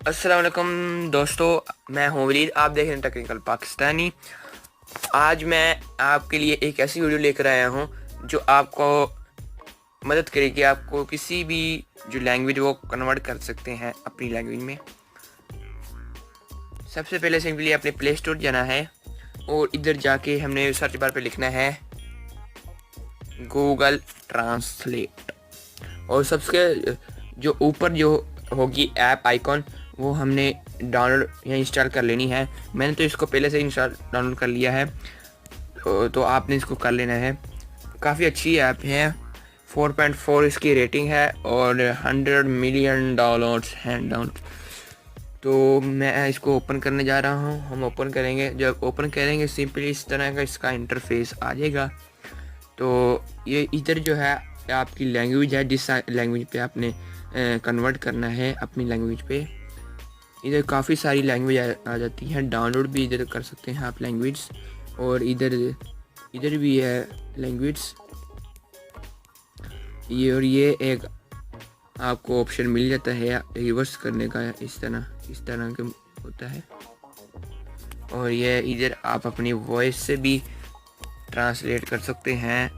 अस्सलाम वालेकुम दोस्तों, मैं हूं वलीद। आप देख रहे हैं टेक्निकल पाकिस्तानी। आज मैं आपके लिए एक ऐसी वीडियो लेकर आया हूं जो आपको मदद करेगी। आपको किसी भी जो लैंग्वेज वो कन्वर्ट कर सकते हैं अपनी लैंग्वेज में। सबसे पहले सिंपली अपने प्ले स्टोर जाना है और इधर जाके हमने सर्च बार पे लिखना है गूगल ट्रांसलेट। और सबसे जो ऊपर जो होगी ऐप आइकॉन वो हमने डाउनलोड या इंस्टॉल कर लेनी है। मैंने तो इसको पहले से इंस्टॉल डाउनलोड कर लिया है, तो आपने इसको कर लेना है। काफ़ी अच्छी ऐप है, 4.4 इसकी रेटिंग है और 100 मिलियन डाउनलोड्स हैं डाउनलोड। तो मैं इसको ओपन करने जा रहा हूँ। हम ओपन करेंगे, जब ओपन करेंगे सिंपली इस तरह का इसका इंटरफेस आ जाएगा। तो ये इधर जो है आपकी लैंग्वेज है, जिस लैंग्वेज पे आपने कन्वर्ट करना है अपनी लैंग्वेज पे। इधर काफ़ी सारी लैंग्वेज आ जाती हैं, डाउनलोड भी इधर कर सकते हैं आप लैंग्वेज। और इधर इधर भी है लैंग्वेज ये। और ये एक आपको ऑप्शन मिल जाता है रिवर्स करने का, इस तरह के होता है। और ये इधर आप अपनी वॉइस से भी ट्रांसलेट कर सकते हैं,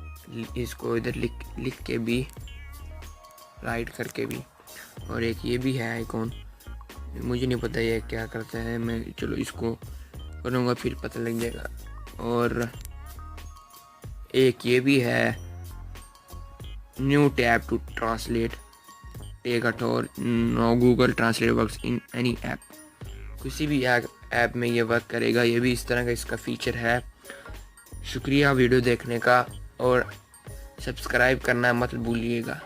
इसको इधर लिख के भी, राइट करके भी। और एक ये भी है आइकॉन, मुझे नहीं पता ये क्या करता है, मैं चलो इसको करूँगा फिर पता लग जाएगा। और एक ये भी है new tab to translate, take a tour, no Google translate works in any app. किसी भी ऐप में ये वर्क करेगा। ये भी इस तरह का इसका फीचर है। शुक्रिया वीडियो देखने का और सब्सक्राइब करना मत भूलिएगा।